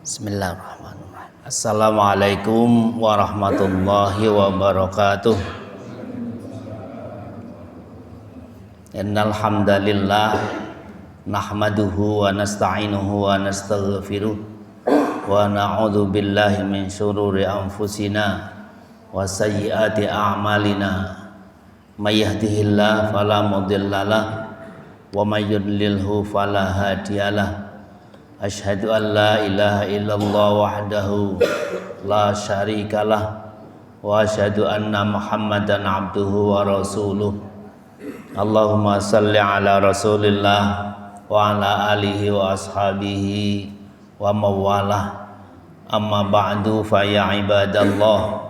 Bismillahirrahmanirrahim. Assalamualaikum warahmatullahi wabarakatuh. Innal hamdalillah nahmaduhu wa nasta'inuhu wa nastaghfiruh wa na'udzu billahi min syururi anfusina wa sayyiati a'malina. May yahdihillahu fala mudhillalah wa may yudlilhu fala hadiyalah. Asyhadu an la ilaha illallah wahdahu la syarikalah wa asyhadu anna Muhammadan abduhu wa rasuluh. Allahumma salli ala Rasulillah wa ala alihi wa ashabihi wa mawalah. Amma ba'du fa ya ibadallah,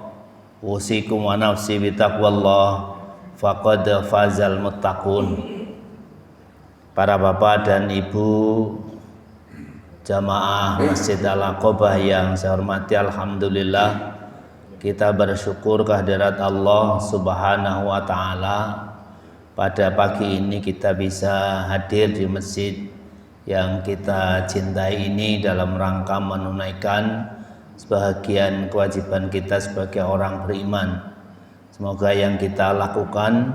usikum wa nafsi bitaqwallah faqad fazal muttaqun. Para bapak dan ibu jamaah Masjid Al-Aqobah yang saya hormati, alhamdulillah kita bersyukur kehadirat Allah Subhanahu wa taala. Pada pagi ini kita bisa hadir di masjid yang kita cintai ini dalam rangka menunaikan sebahagian kewajiban kita sebagai orang beriman. Semoga yang kita lakukan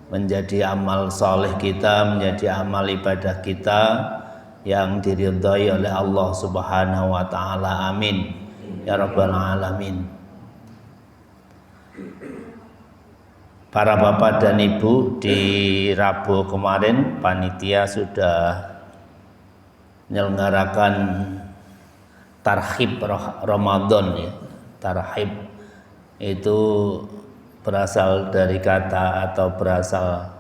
menjadi amal soleh kita, menjadi amal ibadah kita yang diridhai oleh Allah Subhanahu wa taala. Amin ya rabbal alamin. Para bapak dan ibu, di Rabu kemarin panitia sudah menyelenggarakan tarhib Ramadan ya. Tarhib itu berasal dari kata atau berasal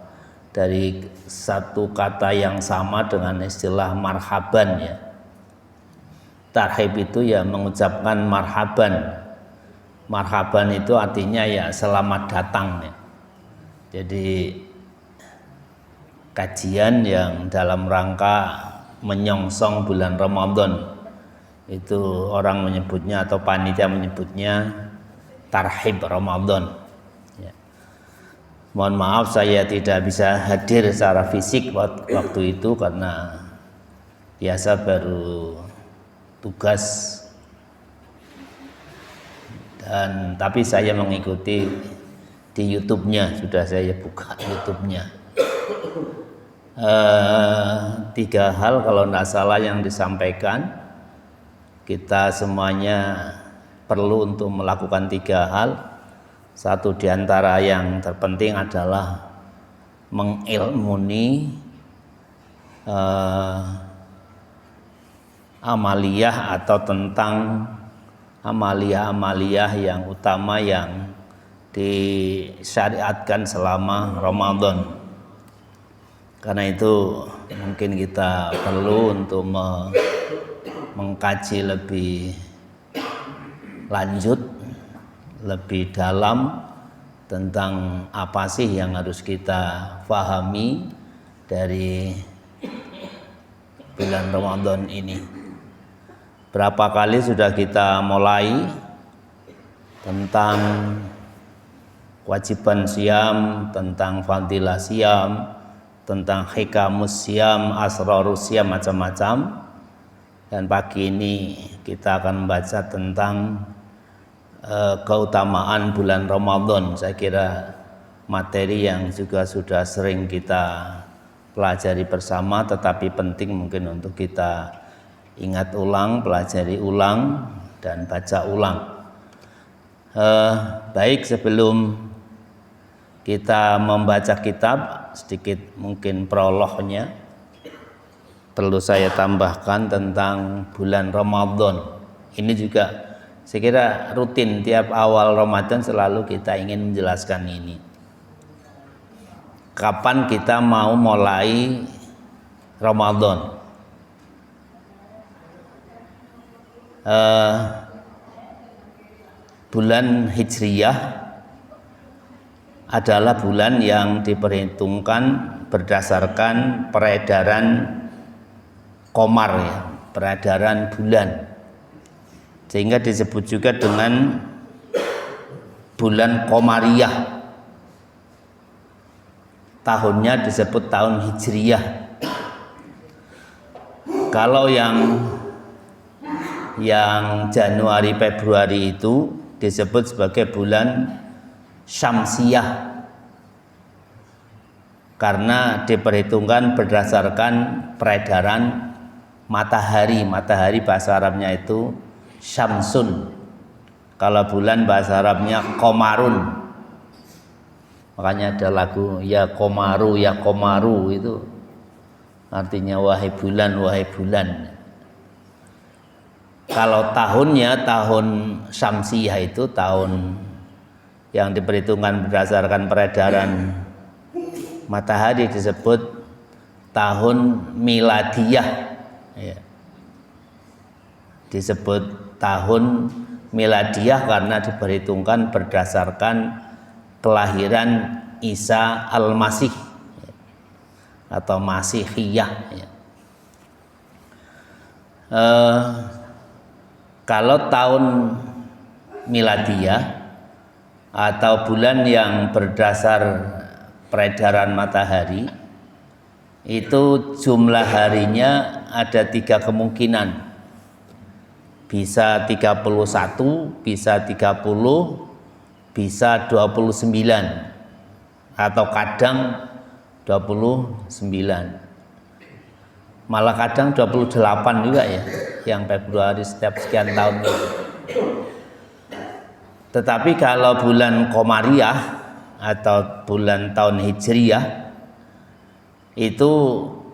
dari satu kata yang sama dengan istilah marhaban ya. Tarhib itu ya mengucapkan marhaban. Marhaban itu artinya ya selamat datang ya. Jadi kajian yang dalam rangka menyongsong bulan Ramadan itu orang menyebutnya atau panitia menyebutnya tarhib Ramadan. Mohon maaf saya tidak bisa hadir secara fisik waktu itu karena biasa baru tugas, dan tapi saya mengikuti di YouTube-nya, sudah saya buka YouTube-nya. 3 hal kalau tidak salah yang disampaikan. Kita semuanya perlu untuk melakukan 3 hal. Satu di antara yang terpenting adalah mengilmuni amaliyah atau tentang amaliyah-amaliyah yang utama yang disyariatkan selama Ramadan. Karena itu mungkin kita perlu untuk mengkaji lebih lanjut, lebih dalam tentang apa sih yang harus kita pahami dari bulan Ramadan ini. Berapa kali sudah kita mulai tentang kewajiban siam, tentang fadilah siam, tentang hikamus siam, asrarus siam, macam-macam. Dan pagi ini kita akan membaca tentang keutamaan bulan Ramadan. Saya kira materi yang juga sudah sering kita pelajari bersama, tetapi penting mungkin untuk kita ingat ulang, pelajari ulang, dan baca ulang. Baik, sebelum kita membaca kitab, sedikit mungkin prolognya perlu saya tambahkan tentang bulan Ramadan. Ini juga saya kira rutin tiap awal Ramadan selalu kita ingin menjelaskan ini. Kapan kita mau mulai Ramadan? Bulan Hijriyah adalah bulan yang diperhitungkan berdasarkan peredaran komar ya, peredaran bulan. Sehingga disebut juga dengan bulan Qamariyah. Tahunnya disebut tahun Hijriyah. Kalau yang yang Januari Februari itu disebut sebagai bulan Syamsiyah karena diperhitungkan berdasarkan peredaran matahari. Matahari bahasa Arabnya itu Syamsun. Kalau bulan bahasa Arabnya Komarun. Makanya ada lagu ya Komaru itu artinya wahai bulan, wahai bulan. Kalau tahunnya tahun Syamsiyah itu tahun yang diperhitungkan berdasarkan peredaran matahari disebut tahun miladiyah ya. Disebut tahun miladiyah karena diperhitungkan berdasarkan kelahiran Isa Al-Masih atau Masihiyah ya. Kalau tahun miladiyah atau bulan yang berdasar peredaran matahari itu jumlah harinya ada 3 kemungkinan, bisa 31, bisa 30, bisa 29 atau kadang 29, malah kadang 28 juga ya yang Februari setiap sekian tahun itu. Tetapi kalau bulan Komariah atau bulan tahun Hijriyah itu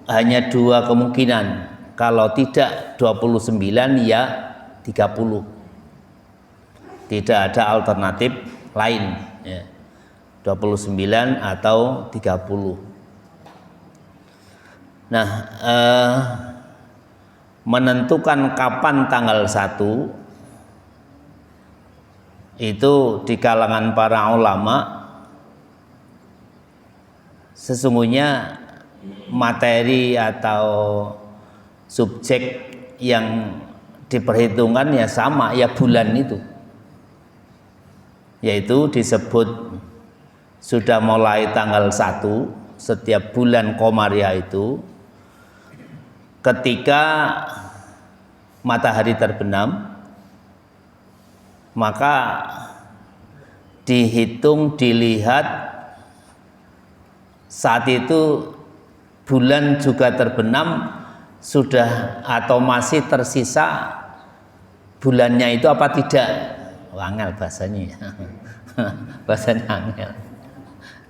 hanya 2 kemungkinan, kalau tidak 29 ya 30, tidak ada alternatif lain ya. 29 atau 30. Nah, menentukan kapan tanggal 1 itu di kalangan para ulama sesungguhnya materi atau subjek yang diperhitungkan ya sama, ya bulan itu, yaitu disebut sudah mulai tanggal 1 setiap bulan Komariah itu ketika matahari terbenam, maka dihitung, dilihat saat itu bulan juga terbenam sudah atau masih tersisa bulannya itu apa tidak. Angel bahasanya bahasanya angel.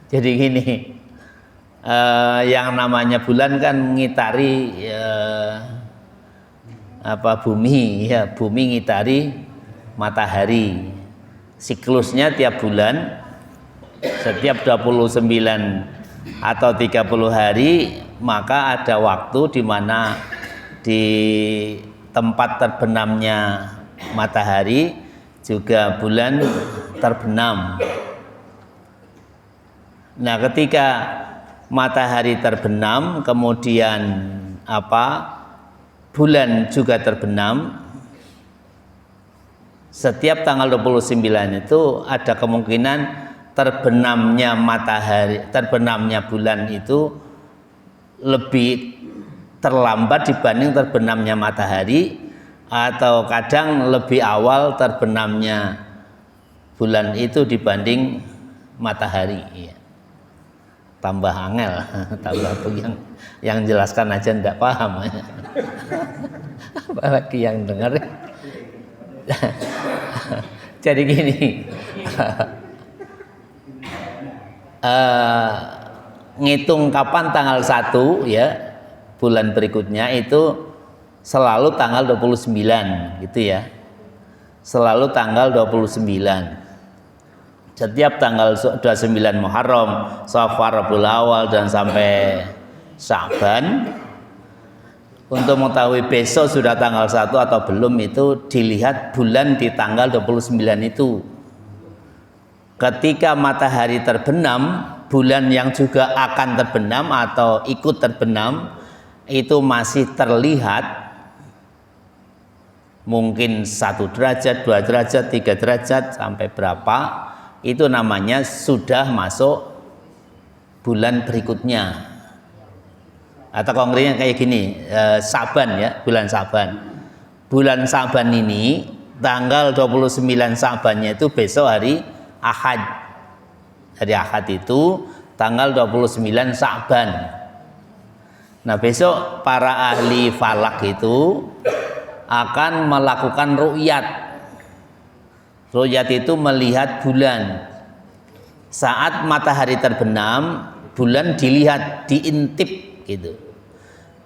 Jadi gini, yang namanya bulan kan ngitari bumi ya, bumi ngitari matahari. Siklusnya tiap bulan setiap 29 atau 30 hari maka ada waktu di mana di tempat terbenamnya matahari juga bulan terbenam. Nah, ketika matahari terbenam kemudian bulan juga terbenam, setiap tanggal 29 itu ada kemungkinan terbenamnya matahari, terbenamnya bulan itu lebih terlambat dibanding terbenamnya matahari, atau kadang lebih awal terbenamnya bulan itu dibanding matahari ya. Tambah angel, tambah yang jelaskan aja ndak paham apalagi yang dengar. Jadi gini, ngitung kapan tanggal 1 ya bulan berikutnya itu selalu tanggal 29 gitu ya, selalu tanggal 29. Setiap tanggal 29 Muharram, Safar, Rabiul Awal dan sampai Sya'ban, untuk mengetahui besok sudah tanggal 1 atau belum itu dilihat bulan di tanggal 29 itu. Ketika matahari terbenam, bulan yang juga akan terbenam atau ikut terbenam itu masih terlihat, mungkin 1 derajat, 2 derajat, 3 derajat sampai berapa, itu namanya sudah masuk bulan berikutnya. Atau konkretnya kayak gini, Saban ya, bulan Saban. bulan Sa'ban ini tanggal 29 Sa'bannya itu besok hari Ahad. Hari Ahad itu tanggal 29 Sa'ban. Nah, besok para ahli falak itu akan melakukan ru'yat. Ru'yat itu melihat bulan. Saat matahari terbenam, bulan dilihat, diintip gitu.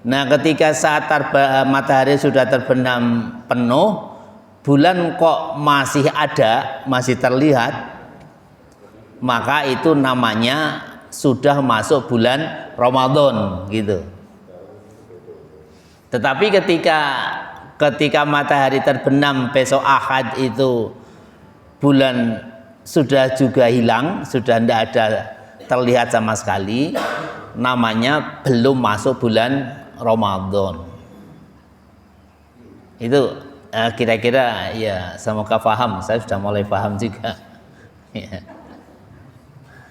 Nah, ketika saat matahari sudah terbenam penuh, bulan kok masih ada, masih terlihat, maka itu namanya sudah masuk bulan Ramadan gitu. Tetapi ketika matahari terbenam besok Ahad itu bulan sudah juga hilang, sudah tidak ada terlihat sama sekali, namanya belum masuk bulan Ramadan. Itu kira-kira ya, semoga paham. Saya sudah mulai paham juga.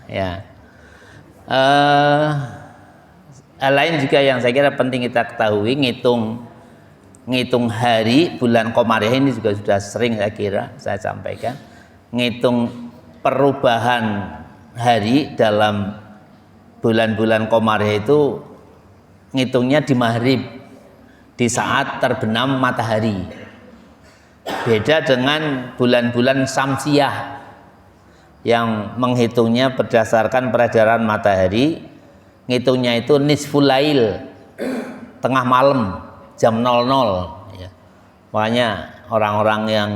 Ya. Lain juga yang saya kira penting kita ketahui, ngitung hari bulan Komariah ini juga sudah sering saya kira saya sampaikan. Ngitung perubahan hari dalam bulan-bulan Komariah itu ngitungnya di maghrib, di saat terbenam matahari. Beda dengan bulan-bulan Syamsiyah yang menghitungnya berdasarkan peredaran matahari, ngitungnya itu nisful lail, tengah malam, jam 00 ya. Makanya orang-orang yang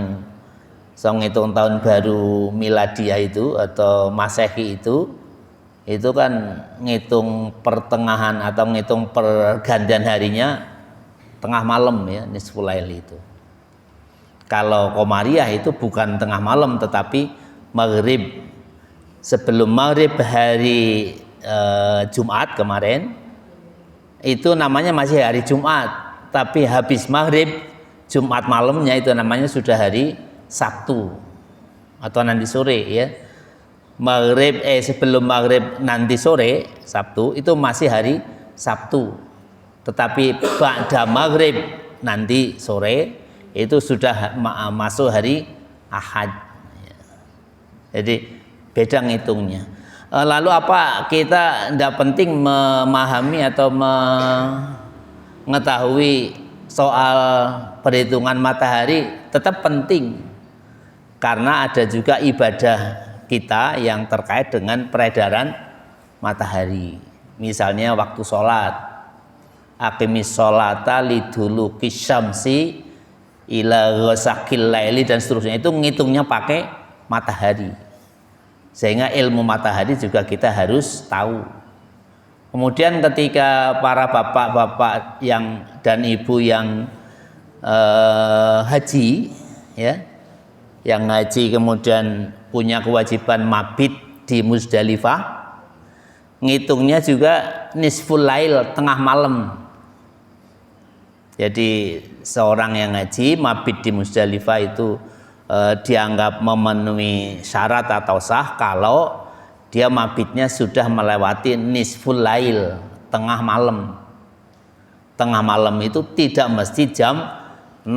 ngitung tahun baru miladiah itu atau masehi itu kan ngitung pertengahan atau ngitung pergantian harinya tengah malam ya, nisful lail itu. Kalau Komariah itu bukan tengah malam tetapi maghrib. Sebelum maghrib hari Jumat kemarin itu namanya masih hari Jumat, tapi habis maghrib Jumat malamnya itu namanya sudah hari Sabtu atau nanti sore ya. Maghrib sebelum maghrib nanti sore Sabtu itu masih hari Sabtu, tetapi ba'da maghrib nanti sore itu sudah masuk hari Ahad. Jadi beda ngitungnya. Lalu apa kita tidak penting memahami atau mengetahui soal perhitungan matahari? Tetap penting, karena ada juga ibadah kita yang terkait dengan peredaran matahari. Misalnya waktu sholat, aqimis sholata liduluki syamsi ila ghasaqil laili dan seterusnya, itu ngitungnya pakai matahari. Sehingga ilmu matahari juga kita harus tahu. Kemudian ketika para bapak-bapak yang dan ibu yang haji ya, yang haji kemudian punya kewajiban mabit di Muzdalifah, ngitungnya juga nisful lail, tengah malam. Jadi seorang yang haji mabit di Muzdalifah itu dianggap memenuhi syarat atau sah kalau dia mabitnya sudah melewati nisful lail, tengah malam. Tengah malam itu tidak mesti jam 00,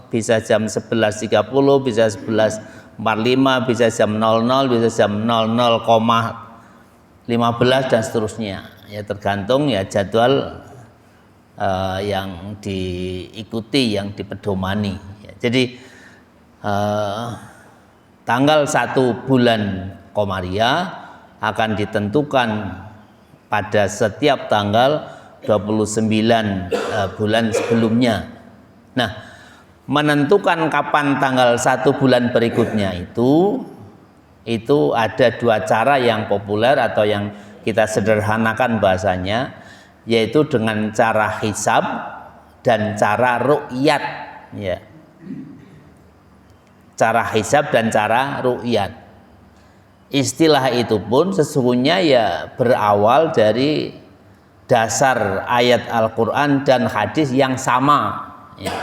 bisa jam 11.30, bisa 11.45, bisa jam 00, bisa jam 00,15 dan seterusnya. Ya tergantung ya jadwal yang diikuti, yang dipedomani. Ya, jadi tanggal 1 bulan Komariah akan ditentukan pada setiap tanggal 29 bulan sebelumnya. Nah, menentukan kapan tanggal 1 bulan berikutnya itu ada dua cara yang populer atau yang kita sederhanakan bahasanya, yaitu dengan cara hisab dan cara ru'yat ya. Cara hisab dan cara ru'yat. Istilah itu pun sesungguhnya ya berawal dari dasar ayat Al-Quran dan hadis yang sama ya.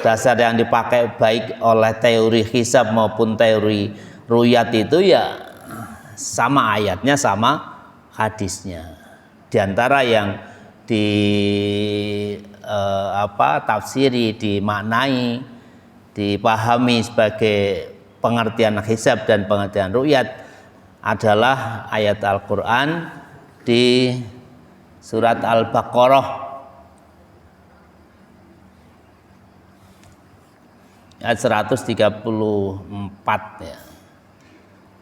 Dasar yang dipakai baik oleh teori hisab maupun teori ru'yat itu ya sama ayatnya, sama hadisnya. Di antara yang tafsiri, dimaknai, dipahami sebagai pengertian hisab dan pengertian ru'yat adalah ayat Al-Quran di surat Al-Baqarah ayat 134 ya.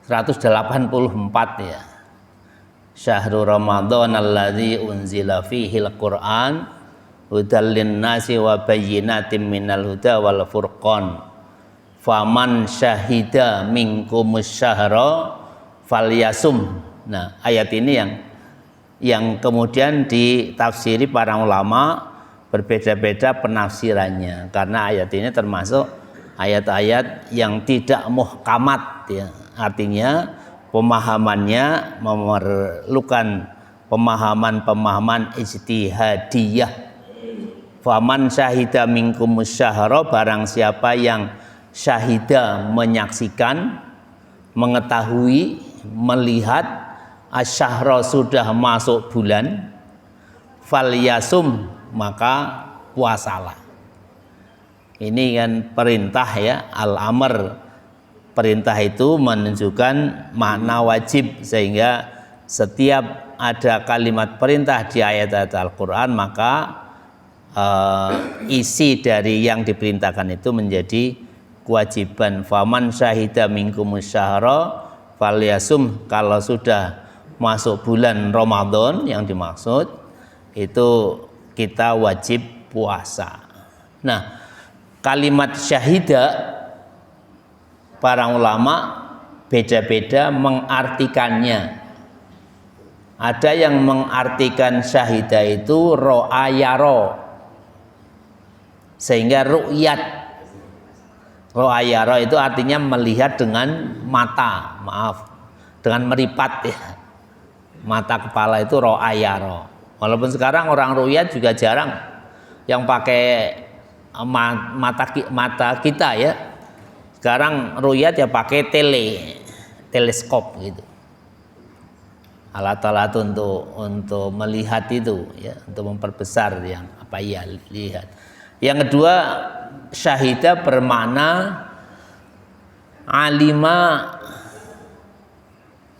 184 ya. Syahrul Ramadan alladzi unzila fihil Qur'an hudal linnasi wa bayyinatin minal huda wal furqan faman syahida minkumus syahra falyasum. Nah, ayat ini yang kemudian ditafsiri para ulama berbeda-beda penafsirannya, karena ayat ini termasuk ayat-ayat yang tidak muhkamat ya. Artinya pemahamannya memerlukan pemahaman ijtihadiyah. Faman syahida minkumus syahra, barang siapa yang syahida menyaksikan, mengetahui, melihat asyahra sudah masuk bulan, falyasum, maka puasalah. Ini kan perintah ya, al-amr. Perintah itu menunjukkan makna wajib, sehingga setiap ada kalimat perintah di ayat-ayat Al-Quran maka isi dari yang diperintahkan itu menjadi kewajiban. Faman syahida minkumus syahra falyasum, kalau sudah masuk bulan Ramadan yang dimaksud itu kita wajib puasa. Nah, kalimat syahida para ulama beda-beda mengartikannya. Ada yang mengartikan syahida itu ro'ayaro, sehingga ru'yat. Ro'ayaro itu artinya melihat dengan mata, dengan meripat ya. Mata kepala itu ro'ayaro. Walaupun sekarang orang ru'yat juga jarang yang pakai mata kita ya. Sekarang ru'yat ya pakai teleskop gitu. Alat-alat untuk melihat itu ya, untuk memperbesar yang apa ya lihat. Yang kedua, syahidah bermakna alima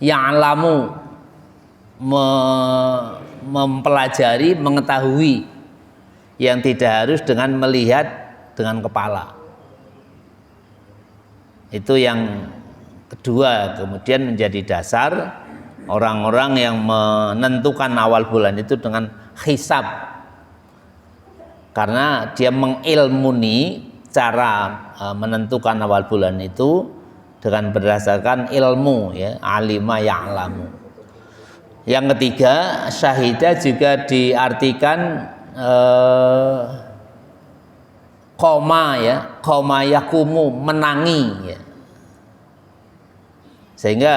ya'lamu, mempelajari, mengetahui, yang tidak harus dengan melihat dengan kepala. Itu yang kedua, kemudian menjadi dasar orang-orang yang menentukan awal bulan itu dengan hisab, karena dia mengilmuni cara menentukan awal bulan itu dengan berdasarkan ilmu ya, alima ya'lamu. Yang ketiga, syahidah juga diartikan koma ya, koma yakumu, menangi ya. Sehingga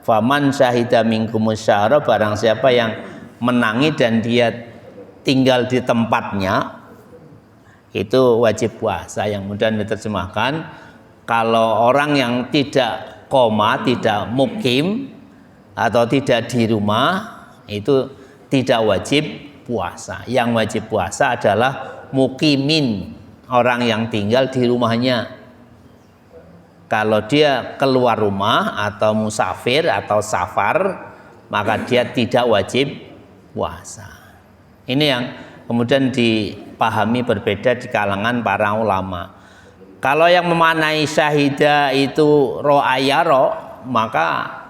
faman syahida minkumus syahra, barang siapa yang menangi dan dia tinggal di tempatnya, itu wajib puasa. Yang kemudian diterjemahkan, kalau orang yang tidak koma, tidak mukim atau tidak di rumah, itu tidak wajib puasa. Yang wajib puasa adalah mukimin, orang yang tinggal di rumahnya. Kalau dia keluar rumah atau musafir atau safar, maka dia tidak wajib puasa. Ini yang kemudian dipahami berbeda di kalangan para ulama. Kalau yang memaknai syahidah itu ro'ayaro, maka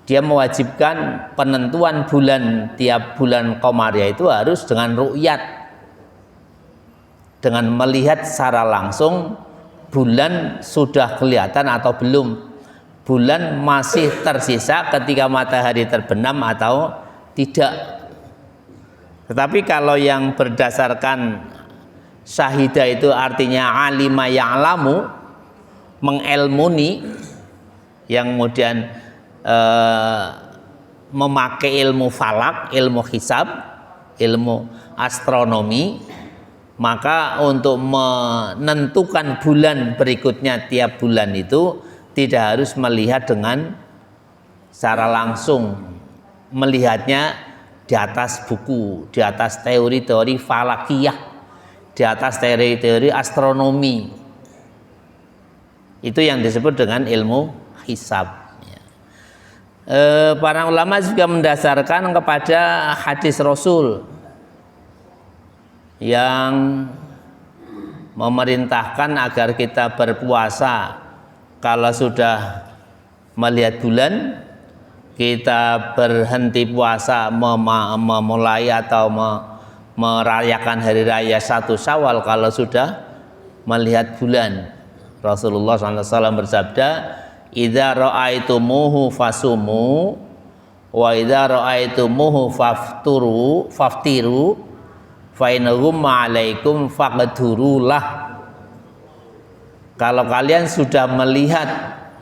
dia mewajibkan penentuan bulan, tiap bulan Qamariyah itu harus dengan ru'yat, dengan melihat secara langsung bulan sudah kelihatan atau belum, bulan masih tersisa ketika matahari terbenam atau tidak. Tetapi kalau yang berdasarkan syahidah itu artinya alima ya'lamu, mengelmuni, yang kemudian memakai ilmu falak, ilmu hisab, ilmu astronomi, maka untuk menentukan bulan berikutnya tiap bulan itu tidak harus melihat dengan secara langsung, melihatnya di atas buku, di atas teori-teori falakiyah di atas teori-teori astronomi. Itu yang disebut dengan ilmu hisab. Para ulama juga mendasarkan kepada hadis Rasul yang memerintahkan agar kita berpuasa kalau sudah melihat bulan, kita berhenti puasa memulai atau merayakan hari raya 1 Syawal kalau sudah melihat bulan. Rasulullah SAW bersabda, idza ra'aitumuhu fasumu wa idza ra'aitumuhu faftiru fa innahum ma'alaikum faqdurulah. Kalau kalian sudah melihat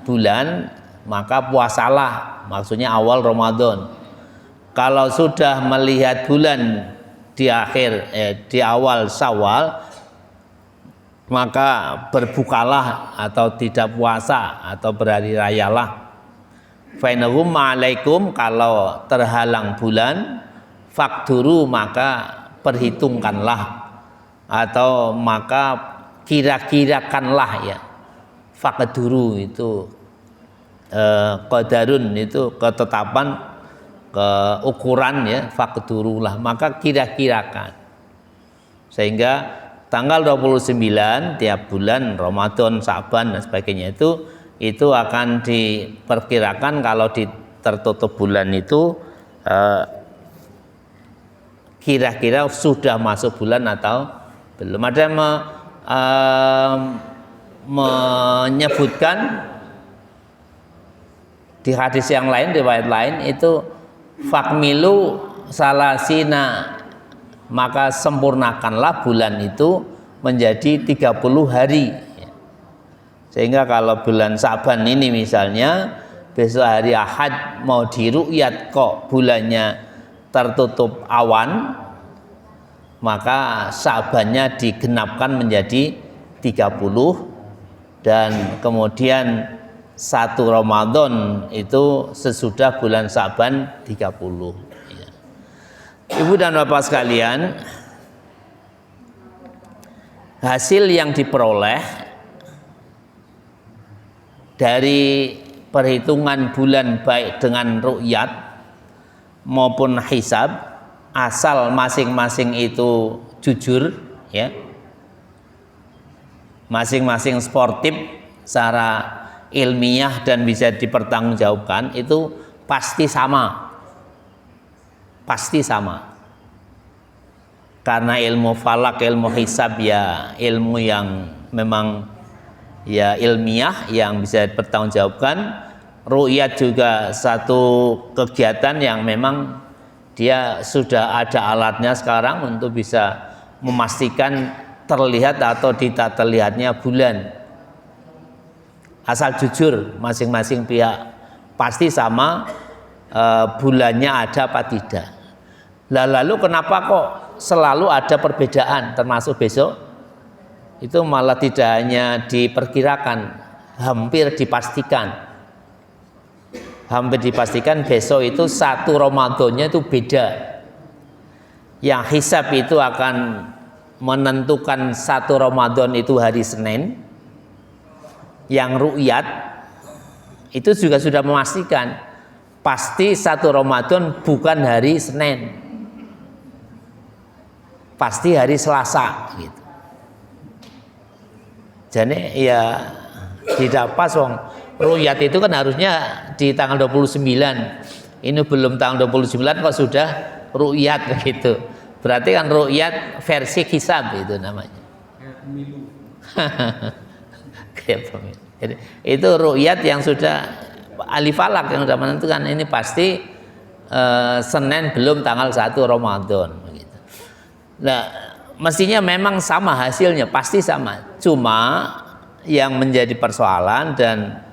bulan maka puasalah, maksudnya awal Ramadan. Kalau sudah melihat bulan di awal Syawal maka berbukalah atau tidak puasa atau berhari rayalah. Fainahum ma'alaikum, kalau terhalang bulan, fakduru maka perhitungkanlah atau maka kira-kirakanlah ya. Fakduru itu qadarun itu ketetapan, keukuran ya, fakdurulah maka kira-kirakan. Sehingga tanggal 29 tiap bulan Ramadan, Sa'ban dan sebagainya itu akan diperkirakan kalau tertutup bulan itu kira-kira sudah masuk bulan atau belum. Ada yang menyebutkan di hadis yang lain, riwayat lain itu fakmilu salasina, maka sempurnakanlah bulan itu menjadi 30 hari. Sehingga kalau bulan Sa'ban ini misalnya besok hari Ahad mau diru'yat kok bulannya tertutup awan, maka Sa'bannya digenapkan menjadi 30 dan kemudian 1 Ramadan itu sesudah bulan Sa'ban 30. Ibu dan bapak sekalian, hasil yang diperoleh dari perhitungan bulan baik dengan ru'yat maupun hisab, asal masing-masing itu jujur ya, masing-masing sportif secara ilmiah dan bisa dipertanggungjawabkan, itu pasti sama. Pasti sama, karena ilmu falak, ilmu hisab ya ilmu yang memang ya ilmiah yang bisa dipertanggungjawabkan. Ru'yat juga satu kegiatan yang memang dia sudah ada alatnya sekarang untuk bisa memastikan terlihat atau tidak terlihatnya bulan. Asal jujur masing-masing pihak pasti sama bulannya ada apa tidak. Lalu kenapa kok selalu ada perbedaan, termasuk besok? Itu malah tidak hanya diperkirakan, hampir dipastikan. Hampir dipastikan besok itu 1 Ramadannya itu beda. Yang hisab itu akan menentukan 1 Ramadan itu hari Senin. Yang ru'yat itu juga sudah memastikan pasti 1 Ramadan bukan hari Senin, pasti hari Selasa gitu. Jadi ya tidak pas wong. Ru'yat itu kan harusnya di tanggal 29. Ini belum tanggal 29 kok sudah ru'yat begitu. Berarti kan ru'yat versi hisab itu namanya. Kayak pemilu. Jadi, itu ru'yat yang sudah ahli falak yang sudah menentukan ini pasti Senin belum tanggal 1 Ramadan begitu. Nah, mestinya memang sama hasilnya, pasti sama. Cuma yang menjadi persoalan dan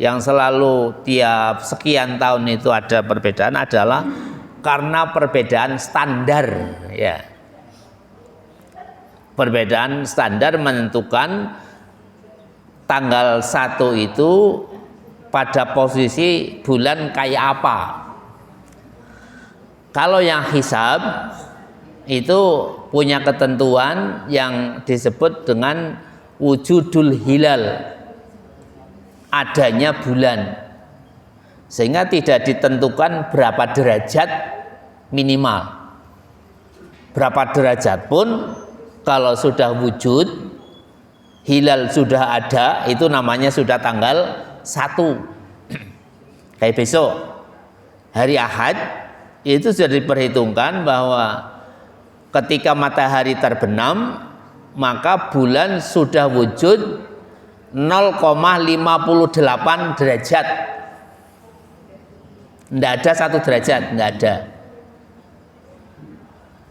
yang selalu tiap sekian tahun itu ada perbedaan adalah karena perbedaan standar ya. Perbedaan standar menentukan tanggal 1 itu pada posisi bulan kayak apa. Kalau yang hisab itu punya ketentuan yang disebut dengan wujudul hilal, adanya bulan, sehingga tidak ditentukan berapa derajat minimal. Berapa derajat pun kalau sudah wujud, hilal sudah ada, itu namanya sudah tanggal 1. Kayak besok hari Ahad itu sudah diperhitungkan bahwa ketika matahari terbenam maka bulan sudah wujud 0,58 derajat. Tidak ada 1 derajat, tidak ada.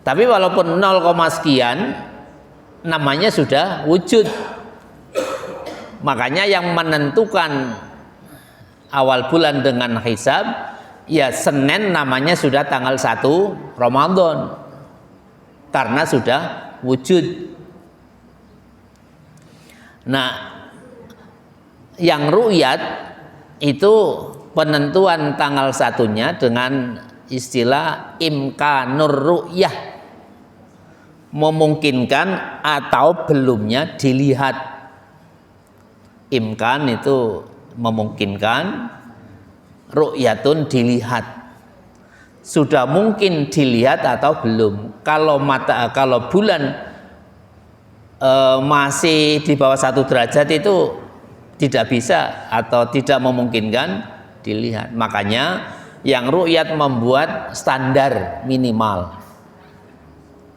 Tapi walaupun 0, sekian namanya sudah wujud. Makanya yang menentukan awal bulan dengan hisab ya Senin namanya sudah tanggal 1 Ramadan karena sudah wujud. Nah, yang ru'yat itu penentuan tanggal 1-nya dengan istilah imkanur ru'yah, memungkinkan atau belumnya dilihat. Imkan itu memungkinkan, ru'yatun dilihat. Sudah mungkin dilihat atau belum. Kalau bulan masih di bawah 1 derajat itu tidak bisa atau tidak memungkinkan dilihat. Makanya yang ru'yat membuat standar minimal.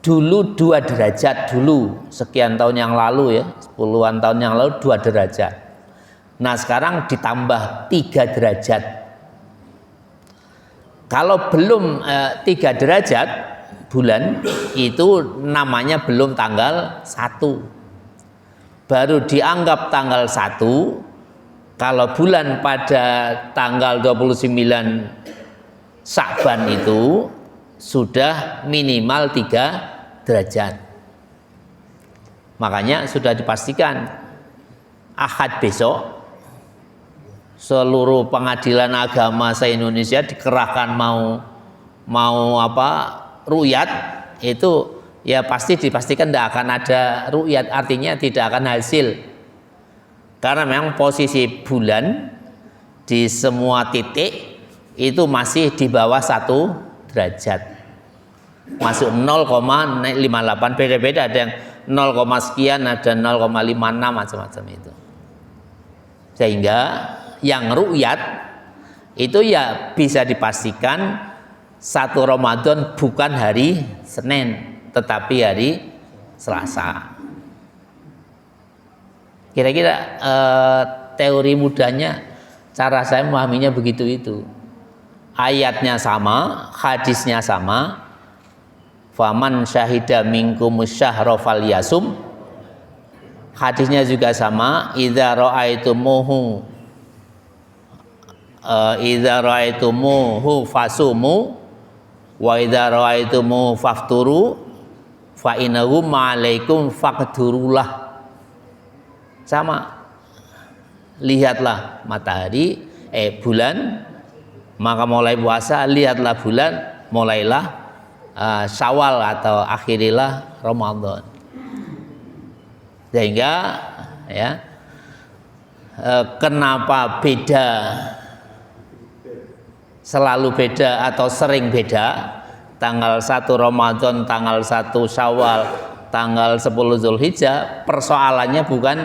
Dulu 2 derajat dulu, sekian tahun yang lalu ya, puluhan tahun yang lalu 2 derajat. Nah sekarang ditambah 3 derajat. Kalau belum 3 derajat bulan itu namanya belum tanggal 1. Baru dianggap tanggal 1 kalau bulan pada tanggal 29 Sya'ban itu sudah minimal 3 derajat. Makanya sudah dipastikan Ahad besok seluruh pengadilan agama se-Indonesia dikerahkan mau ru'yat itu ya pasti dipastikan tidak akan ada ru'yat, artinya tidak akan hasil. Karena memang posisi bulan di semua titik itu masih di bawah 1 derajat. Masuk 0,58, beda-beda, ada yang 0, sekian, ada 0,56 macam-macam itu. Sehingga yang ru'yat itu ya bisa dipastikan 1 Ramadan bukan hari Senin tetapi hari Selasa. Kira-kira teori mudahnya cara saya memahaminya begitu itu. Ayatnya sama, hadisnya sama. Faman syahida minkumus syahra falyasum. Hadisnya juga sama. Idza ra'aitumuhu fasumu wa idza ra'aitumuhu fafturu fa innahu ma'alaikum faqdurulah. Sama, lihatlah matahari bulan maka mulai puasa, lihatlah bulan mulailah Syawal atau akhirilah Ramadan. Sehingga ya kenapa beda, selalu beda atau sering beda tanggal 1 Ramadan, tanggal 1 Syawal, tanggal 10 Zulhijjah, persoalannya bukan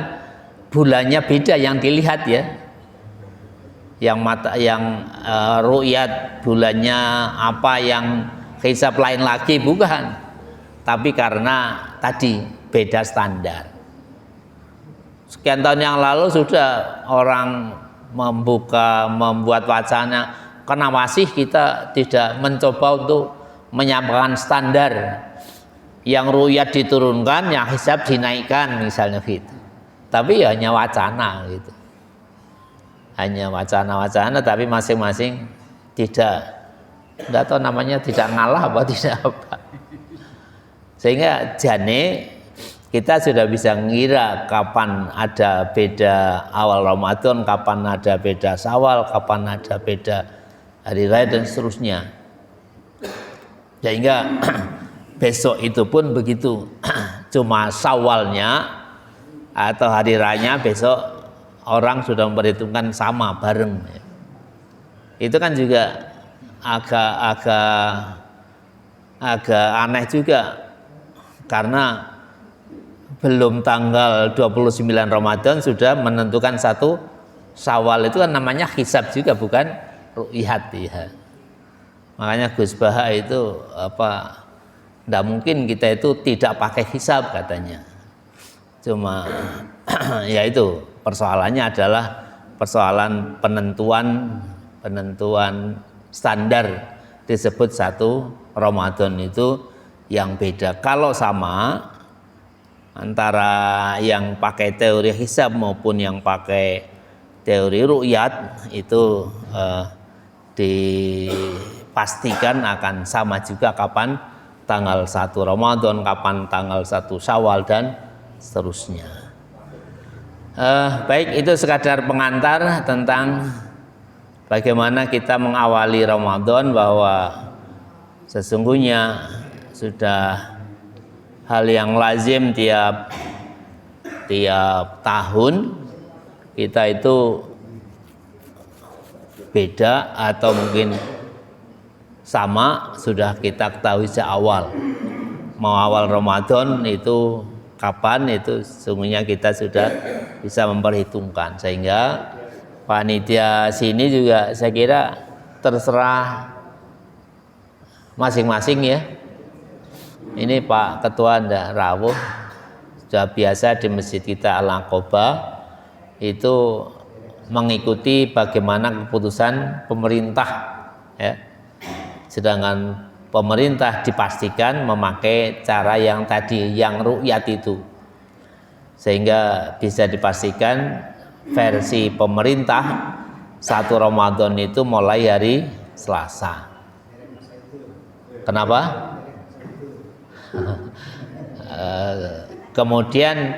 bulannya beda yang dilihat ya, yang ru'yat bulannya apa, yang hisab lain lagi, bukan, tapi karena tadi beda standar. Sekian tahun yang lalu sudah orang membuat wacana, kenapa sih kita tidak mencoba untuk menyampaikan standar, yang ru'yat diturunkan, yang hisab dinaikkan misalnya gitu. Tapi ya hanya wacana gitu, hanya wacana-wacana, tapi masing-masing tidak tahu namanya, tidak ngalah apa tidak apa. Sehingga jane kita sudah bisa ngira kapan ada beda awal Ramadan, kapan ada beda Syawal, kapan ada beda hari raya dan seterusnya. Sehingga besok itu pun begitu. Cuma Syawalnya atau hari rayanya besok orang sudah memperhitungkan sama bareng. Itu kan juga agak aneh juga, karena belum tanggal 29 Ramadan sudah menentukan satu Syawal. Itu kan namanya hisab juga, bukan ru'yat ya. Makanya Gus Baha itu tidak mungkin kita itu tidak pakai hisab katanya. Cuma ya itu persoalannya adalah persoalan penentuan standar, disebut satu Ramadan itu yang beda. Kalau sama antara yang pakai teori hisab maupun yang pakai teori ru'yat itu dipastikan akan sama juga kapan tanggal 1 Ramadan, kapan tanggal 1 Syawal dan seterusnya. Baik, itu sekadar pengantar tentang bagaimana kita mengawali Ramadan, bahwa sesungguhnya sudah hal yang lazim tiap tahun kita itu beda atau mungkin sama, sudah kita ketahui sejak awal. Mau awal Ramadan itu kapan, itu sesungguhnya kita sudah bisa memperhitungkan. Sehingga panitia sini juga saya kira terserah masing-masing ya. Ini Pak Ketua ndak rawuh, sudah biasa di masjid kita Al-Aqobah itu mengikuti bagaimana keputusan pemerintah ya. Sedangkan pemerintah dipastikan memakai cara yang tadi, yang ru'yat itu, sehingga bisa dipastikan versi pemerintah 1 Ramadan itu mulai hari Selasa. Kenapa? Kemudian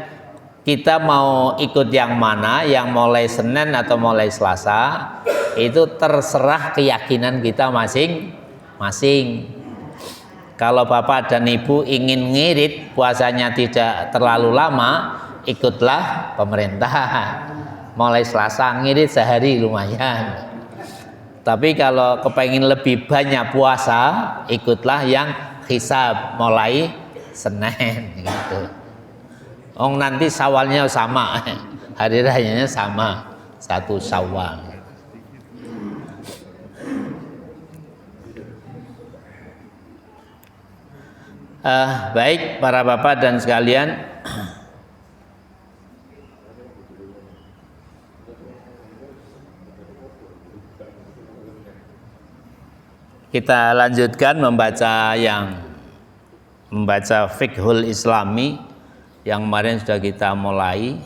kita mau ikut yang mana, yang mulai Senin atau mulai Selasa, itu terserah keyakinan kita masing-masing. Kalau Bapak dan Ibu ingin ngirit puasanya tidak terlalu lama, ikutlah pemerintah. Mulai Selasa ngirit sehari lumayan. Tapi kalau kepengen lebih banyak puasa, ikutlah yang hisab mulai Senin gitu. Nanti Syawalnya sama, hari rayanya sama, 1 Syawal. Baik para bapak dan sekalian, kita lanjutkan membaca Fiqhul Islami yang kemarin sudah kita mulai.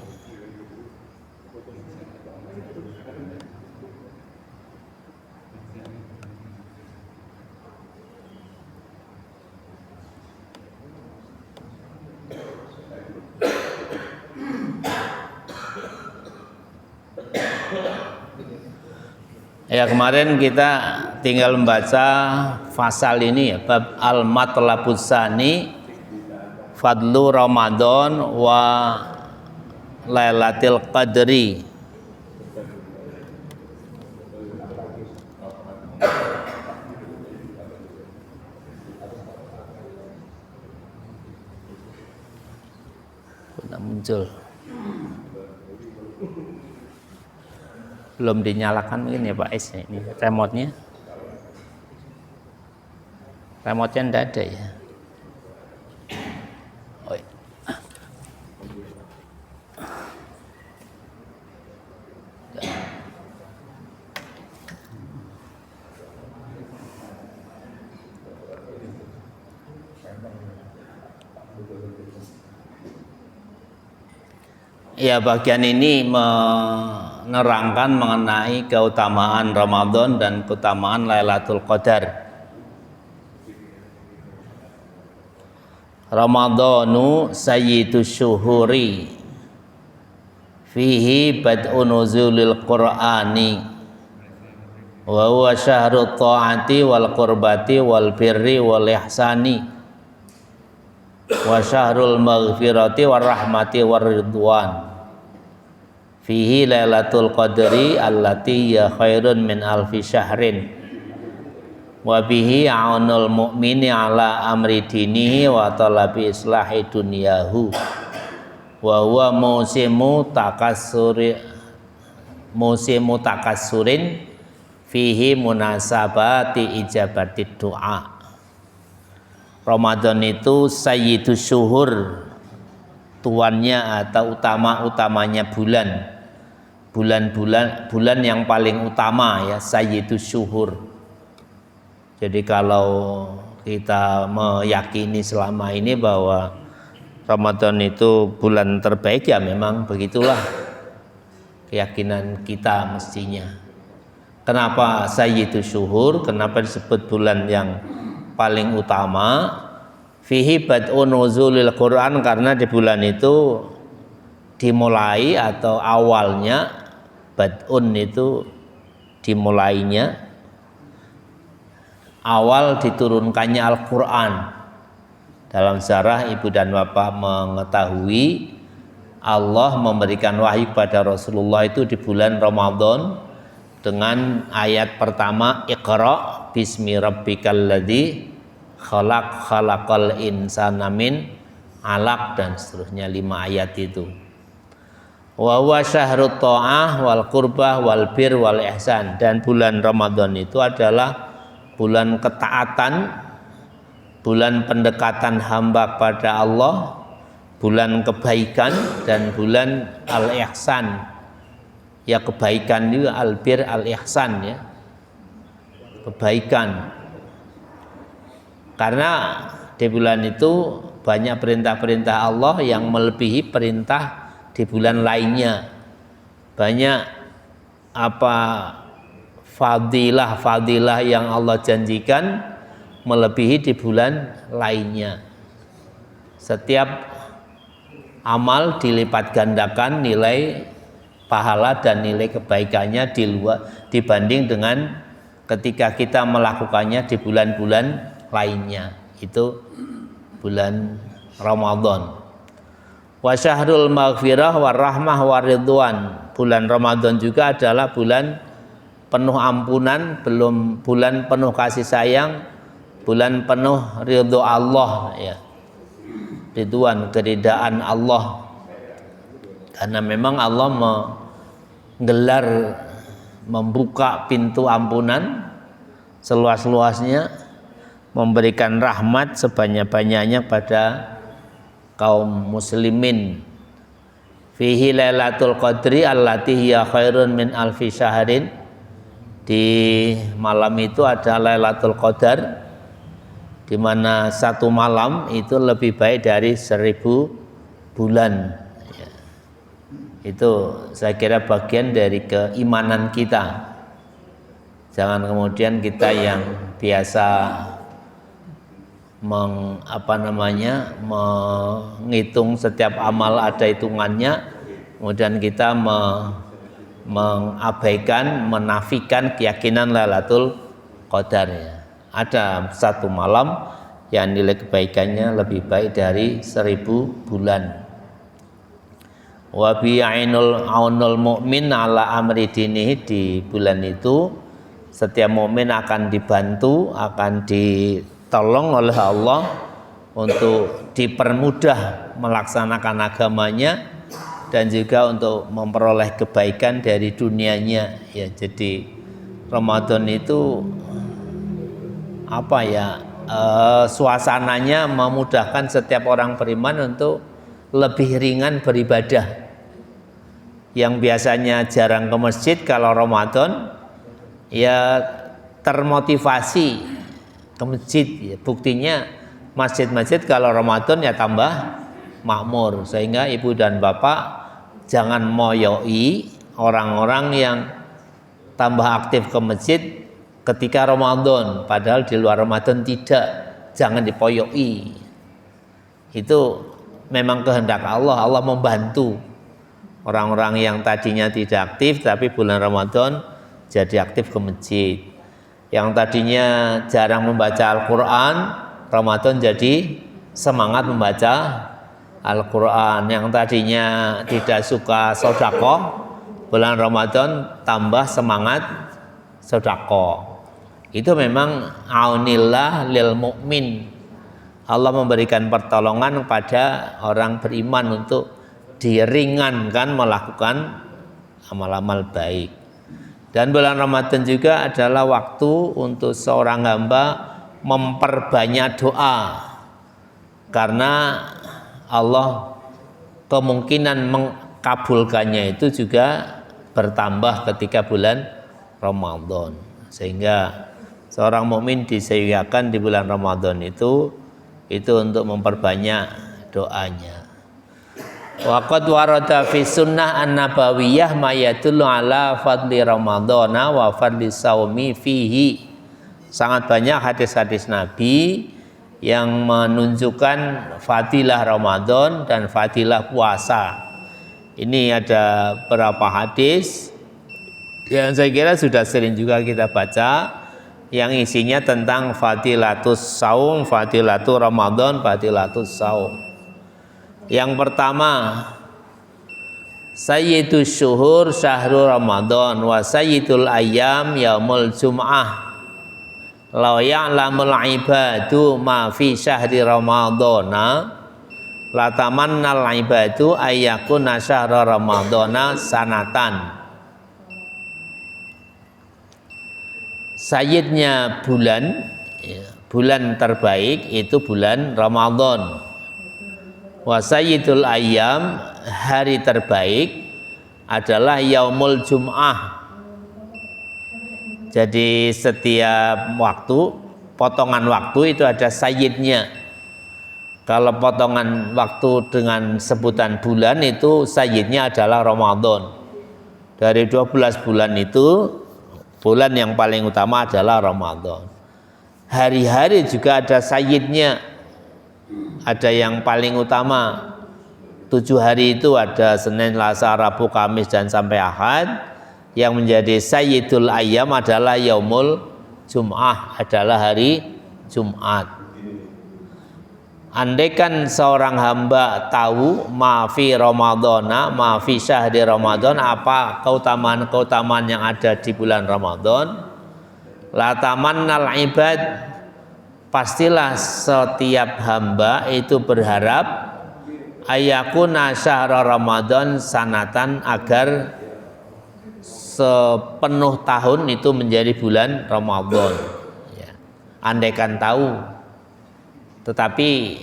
Ya, kemarin kita tinggal membaca pasal ini ya, bab al-matlabus tsani fadlu Ramadan wa Lailatul Qadri. Sudah muncul. Belum dinyalakan mungkin ya Pak S, ini remote-nya. Remote-nya enggak ada ya. Oh, iya. Ya, bagian ini menerangkan mengenai keutamaan Ramadan dan keutamaan Lailatul Qadar. Ramadanu sayyidus syuhuri fihi bad'u nuzulil Qur'ani wa huwa syahrut ta'ati wal qurbati wal birri wal ihsani wa syahrul maghfirati war rahmati war ridwan fihi lailatul qadri allati ya khairun min alfi syahrin wa bihi aunul mu'mini ala amri dinihi wa talabi islahi dunyahu wa huwa musimu takassurin fihi munasabati ijabati doa. Ramadan itu sayyidus syuhur, tuannya atau utamanya bulan yang paling utama ya, sayyidus syuhur. Jadi kalau kita meyakini selama ini bahwa Ramadan itu bulan terbaik, ya memang begitulah keyakinan kita mestinya. Kenapa sayyidus syuhur? Kenapa disebut bulan yang paling utama? Fihi bad'un nuzulil Quran, karena di bulan itu dimulai atau awalnya, bad'un itu dimulainya, awal diturunkannya Al-Quran. Dalam sejarah ibu dan bapak mengetahui Allah memberikan wahyu kepada Rasulullah itu di bulan Ramadan dengan ayat pertama Iqra bismi rabbikal ladzi khalaq khalaqal insana min 'alaq dan seterusnya, 5 ayat itu. Wa huwa syahrut ta'ah wal qurbah wal bir wal ihsan, dan bulan Ramadan itu adalah bulan ketaatan, bulan pendekatan hamba pada Allah, bulan kebaikan, dan bulan al-ihsan. Ya kebaikan juga, al-bir al-ihsan ya. Kebaikan. Karena di bulan itu banyak perintah-perintah Allah yang melebihi perintah di bulan lainnya. Banyak fadilah yang Allah janjikan melebihi di bulan lainnya. Setiap amal dilipat gandakan nilai pahala dan nilai kebaikannya dibanding dengan ketika kita melakukannya di bulan-bulan lainnya. Itu bulan Ramadan. Wa syahrul maghfirah war rahmah war ridwan. Bulan Ramadan juga adalah bulan penuh ampunan, bulan penuh kasih sayang, bulan penuh ridho Allah ya. Ridwan, keridaan Allah. Karena memang Allah membuka pintu ampunan seluas-luasnya, memberikan rahmat sebanyak-banyaknya pada kaum muslimin. Fihi lailatul qadri allati hiya khairun min alfi syahrin. Di malam itu ada Lailatul Qadar, di mana satu malam itu lebih baik dari 1000 bulan. Ya. Itu saya kira bagian dari keimanan kita. Jangan kemudian kita yang biasa menghitung setiap amal ada hitungannya, kemudian kita mengabaikan, menafikan keyakinan Lailatul Qadar ya. Ada satu malam yang nilai kebaikannya lebih baik dari 1000 bulan. Wa bi aunul mu'min ala amri dinihi, di bulan itu setiap mukmin akan dibantu, akan ditolong oleh Allah untuk dipermudah melaksanakan agamanya dan juga untuk memperoleh kebaikan dari dunianya ya. Jadi Ramadan itu suasananya memudahkan setiap orang beriman untuk lebih ringan beribadah. Yang biasanya jarang ke masjid, kalau Ramadan ya termotivasi ke masjid ya. Buktinya masjid-masjid kalau Ramadan ya tambah makmur, sehingga ibu dan bapak jangan moyoi orang-orang yang tambah aktif ke masjid ketika Ramadan, padahal di luar Ramadan tidak. Jangan dipoyoi. Itu memang kehendak Allah. Allah membantu orang-orang yang tadinya tidak aktif tapi bulan Ramadan jadi aktif ke masjid. Yang tadinya jarang membaca Al-Quran, Ramadan jadi semangat membaca Al-Quran. Yang tadinya tidak suka sedekah, bulan Ramadan tambah semangat sedekah. Itu memang aunillah lil mukmin. Allah memberikan pertolongan kepada orang beriman untuk diringankan melakukan amal-amal baik. Dan bulan Ramadan juga adalah waktu untuk seorang hamba memperbanyak doa, karena Allah kemungkinan mengkabulkannya itu juga bertambah ketika bulan Ramadan. Sehingga seorang mukmin disediakan di bulan Ramadan itu untuk memperbanyak doanya. Wa qad warada fi sunnah an-nabawiyah ma yadullu ala fadli ramadhana wa fadli saumi fihi. Sangat banyak hadis-hadis Nabi yang menunjukkan fadilah Ramadan dan fadilah puasa. Ini ada beberapa hadis yang saya kira sudah sering juga kita baca, yang isinya tentang fadilatus saum, fadilatul Ramadan, fadilatus saum. Yang pertama, sayyidus syuhur syahrul Ramadan wa sayyidul ayyam yaumul jum'ah. Law ya'lamul ibadu ma fi syahri Ramadana latamannal ibadu ayyakuna syahra Ramadana sanatan. Sayyidnya bulan terbaik itu bulan Ramadan. Wa sayyidul ayyam, hari terbaik adalah yaumul jum'ah. Jadi setiap waktu, potongan waktu itu ada sayyidnya. Kalau potongan waktu dengan sebutan bulan itu sayyidnya adalah Ramadan. Dari 12 bulan itu, bulan yang paling utama adalah Ramadan. Hari-hari juga ada sayyidnya. Ada yang paling utama. 7 hari itu ada Senin, Selasa, Rabu, Kamis dan sampai Ahad. Yang menjadi sayyidul ayyam adalah yaumul jum'ah, adalah hari Jumat. Andaikan seorang hamba tahu ma'fi Ramadana, ma'fi syahri Ramadan, apa keutamaan-keutamaan yang ada di bulan Ramadan, latamannal ibad, pastilah setiap hamba itu berharap ayakuna syahra Ramadan sanatan, agar sepenuh tahun itu menjadi bulan Ramadan. Ya. Andaikan tahu, tetapi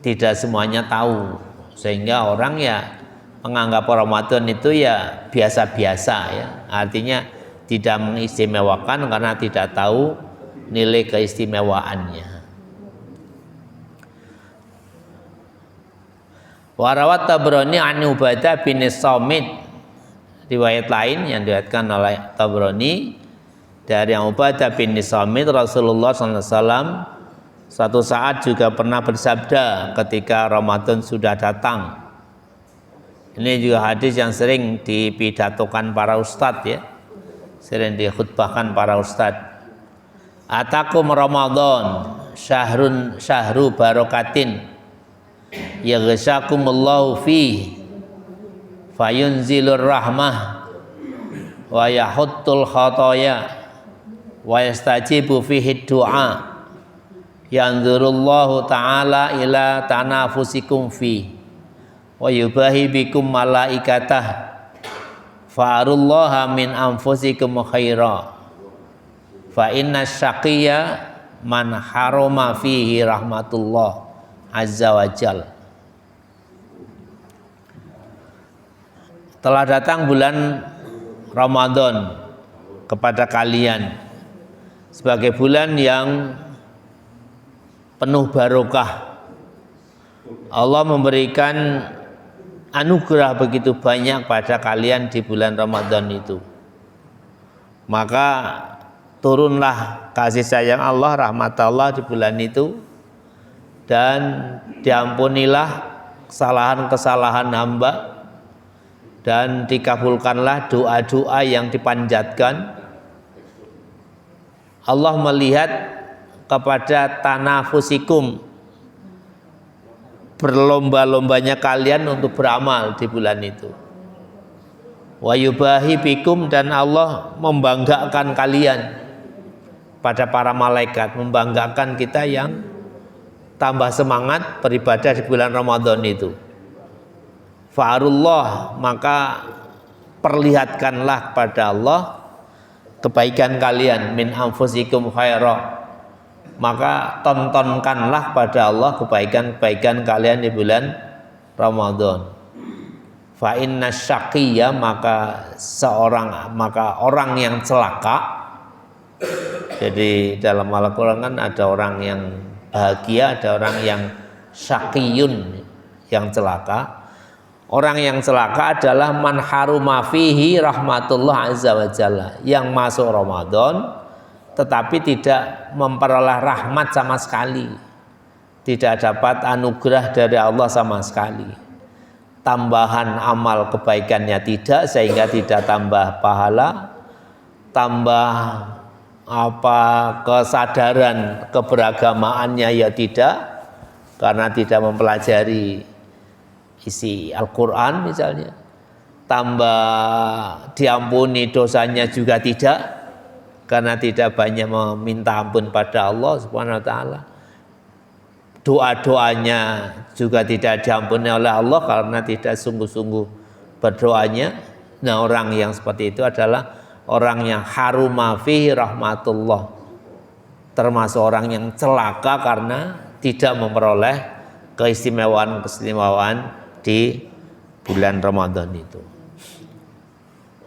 tidak semuanya tahu, sehingga orang ya menganggap Ramadan itu ya biasa-biasa, ya. Artinya tidak mengistimewakan karena tidak tahu nilai keistimewaannya. Warawat Tabrani an Ubadah bin Samit, riwayat lain yang diriwayatkan oleh Tabrani dari Ubadah bin Samit, Rasulullah SAW suatu saat juga pernah bersabda ketika Ramadan sudah datang. Ini juga hadis yang sering dipidatokan para ustadz, ya, sering dikhutbahkan para ustadz. Atakum Ramadan syahru barokatin yaghshakumullahu fi fayunzilur rahmah wa yahuttul khataya wa yastajibu fihi du'a yanzurullahu ta'ala ila tanafusikum fi wa yubahi bikum malaikatah fa'arullaha min anfusikum khaira fa inna syaqiyya man harama fihi rahmatullah azza wa jal. Telah datang bulan Ramadan kepada kalian sebagai bulan yang penuh barokah. Allah memberikan anugerah begitu banyak pada kalian di bulan Ramadan itu. Maka turunlah kasih sayang Allah, rahmat Allah di bulan itu, dan diampunilah kesalahan-kesalahan hamba, dan dikabulkanlah doa-doa yang dipanjatkan. Allah melihat kepada tanafusikum, berlomba-lombanya kalian untuk beramal di bulan itu. Wa yubahi bikum, dan Allah membanggakan kalian pada para malaikat, membanggakan kita yang tambah semangat beribadah di bulan Ramadan itu. Fa'arullah, maka perlihatkanlah pada Allah kebaikan kalian, min anfusikum khaira, maka tontonkanlah pada Allah kebaikan-kebaikan kalian di bulan Ramadan. Fa inna syaqiyya, maka orang yang celaka. Jadi dalam Al-Qur'an kan ada orang yang bahagia, ada orang yang syaqiyun, yang celaka. Orang yang celaka adalah man haruma fihi rahmatullah azza wa jalla, yang masuk Ramadan tetapi tidak memperoleh rahmat sama sekali, tidak dapat anugerah dari Allah sama sekali. Tambahan amal kebaikannya tidak, sehingga tidak tambah pahala, tambah kesadaran keberagamaannya ya tidak, karena tidak mempelajari isi Al-Quran misalnya, tambah diampuni dosanya juga tidak, karena tidak banyak meminta ampun pada Allah Subhanahu wa ta'ala. Doa-doanya juga tidak diampuni oleh Allah karena tidak sungguh-sungguh berdoanya. Nah, orang yang seperti itu adalah orang yang haruma fihi rahmatullah, termasuk orang yang celaka karena tidak memperoleh keistimewaan di bulan Ramadan itu.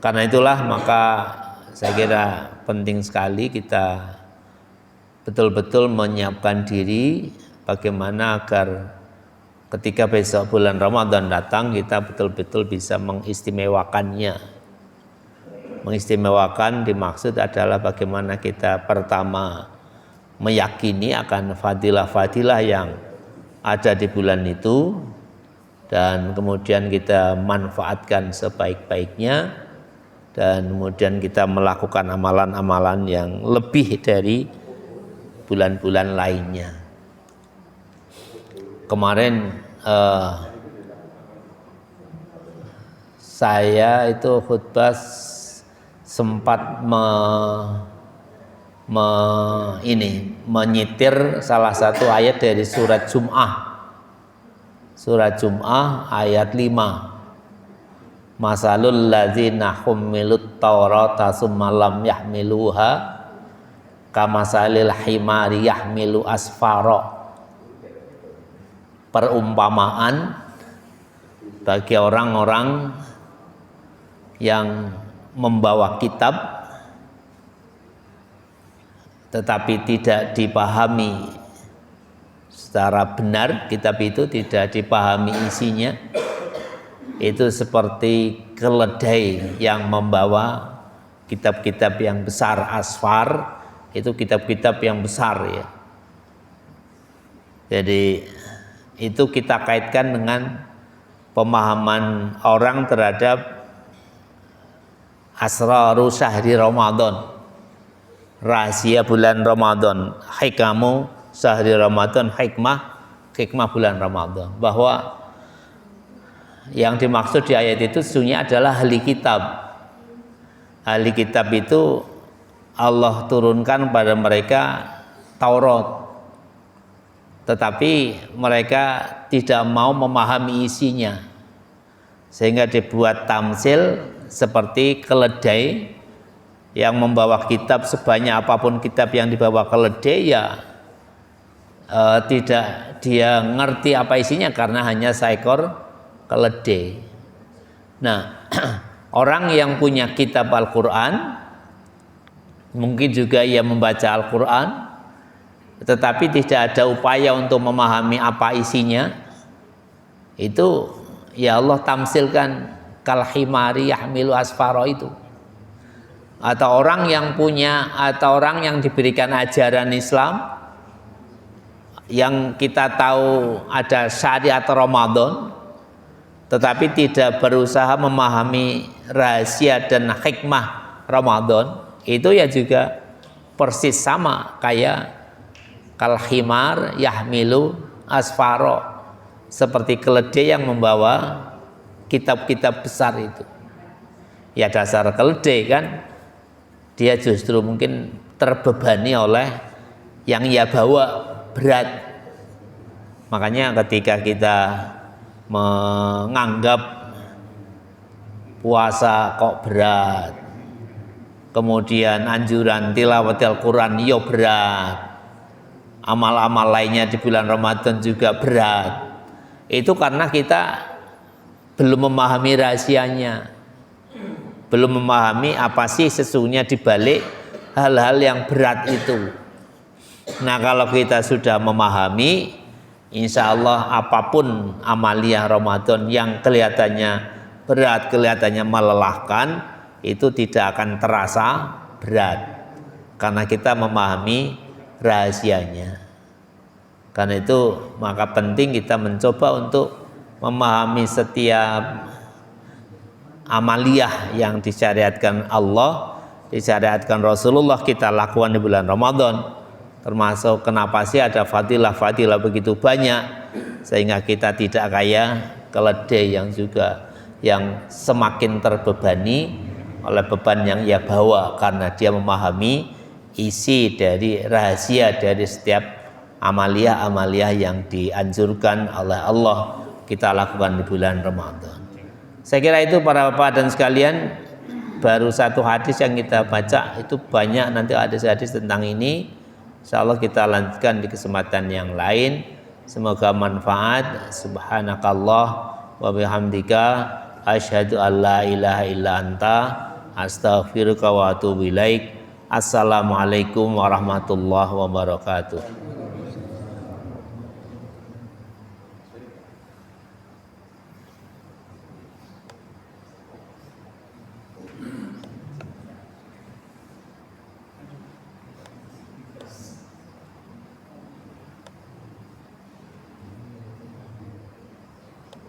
Karena itulah maka saya kira penting sekali kita betul-betul menyiapkan diri bagaimana agar ketika besok bulan Ramadan datang kita betul-betul bisa mengistimewakannya. Mengistimewakan dimaksud adalah bagaimana kita pertama meyakini akan fadilah-fadilah yang ada di bulan itu, dan kemudian kita manfaatkan sebaik-baiknya, dan kemudian kita melakukan amalan-amalan yang lebih dari bulan-bulan lainnya. Kemarin saya itu khutbah sempat menyitir salah satu ayat dari surat Jum'ah. Surat Jum'ah ayat 5. Masalul ladzina hummilut taurata summa lam yahmiluha kamasalil himari yahmilu asfara. Perumpamaan bagi orang-orang yang membawa kitab tetapi tidak dipahami secara benar, kitab itu tidak dipahami isinya, itu seperti keledai yang membawa kitab-kitab yang besar, asfar, itu kitab-kitab yang besar ya. Jadi itu kita kaitkan dengan pemahaman orang terhadap asraru syahri Ramadan, rahasia bulan Ramadan, hikamu syahri Ramadan, hikmah bulan Ramadan, bahwa yang dimaksud di ayat itu sesungguhnya adalah ahli kitab. Ahli kitab itu Allah turunkan pada mereka Taurat, tetapi mereka tidak mau memahami isinya, sehingga dibuat tamsil seperti keledai yang membawa kitab. Sebanyak apapun kitab yang dibawa keledai ya tidak dia ngerti apa isinya karena hanya seekor keledai. Nah, orang yang punya kitab Al-Quran mungkin juga ia membaca Al-Quran tetapi tidak ada upaya untuk memahami apa isinya, itu ya Allah tamsilkan kal himari yahmilu asfaro itu. Atau orang yang punya, atau orang yang diberikan ajaran Islam, yang kita tahu ada syariat Ramadan tetapi tidak berusaha memahami rahasia dan hikmah Ramadan, itu ya juga persis sama kayak kal himar yahmilu asfaro, seperti keledai yang membawa kitab-kitab besar itu. Ya dasar keledai kan, dia justru mungkin terbebani oleh yang ia bawa berat. Makanya ketika kita menganggap puasa kok berat, kemudian anjuran tilawat Al-Quran yo berat, amal-amal lainnya di bulan Ramadan juga berat, itu karena kita belum memahami rahasianya, belum memahami apa sih sesungguhnya dibalik hal-hal yang berat itu. Nah kalau kita sudah memahami, insya Allah apapun amaliyah Ramadan yang kelihatannya berat, kelihatannya melelahkan, itu tidak akan terasa berat karena kita memahami rahasianya. Karena itu maka penting kita mencoba untuk memahami setiap amaliyah yang disyariatkan Allah, disyariatkan Rasulullah kita lakukan di bulan Ramadan. Termasuk kenapa sih ada fadilah-fadilah begitu banyak, sehingga kita tidak kayak keledai yang semakin terbebani oleh beban yang ia bawa karena dia memahami isi dari rahasia dari setiap amaliyah-amaliyah yang dianjurkan oleh Allah kita lakukan di bulan Ramadan. Saya kira itu para bapak dan sekalian, baru satu hadis yang kita baca, itu banyak nanti hadis-hadis tentang ini. Insya Allah kita lanjutkan di kesempatan yang lain. Semoga manfaat. Subhanakallah wa bihamdika asyhadu an la ilaha illa anta astaghfiruka wa atubu ilaik. Assalamualaikum warahmatullahi wabarakatuh.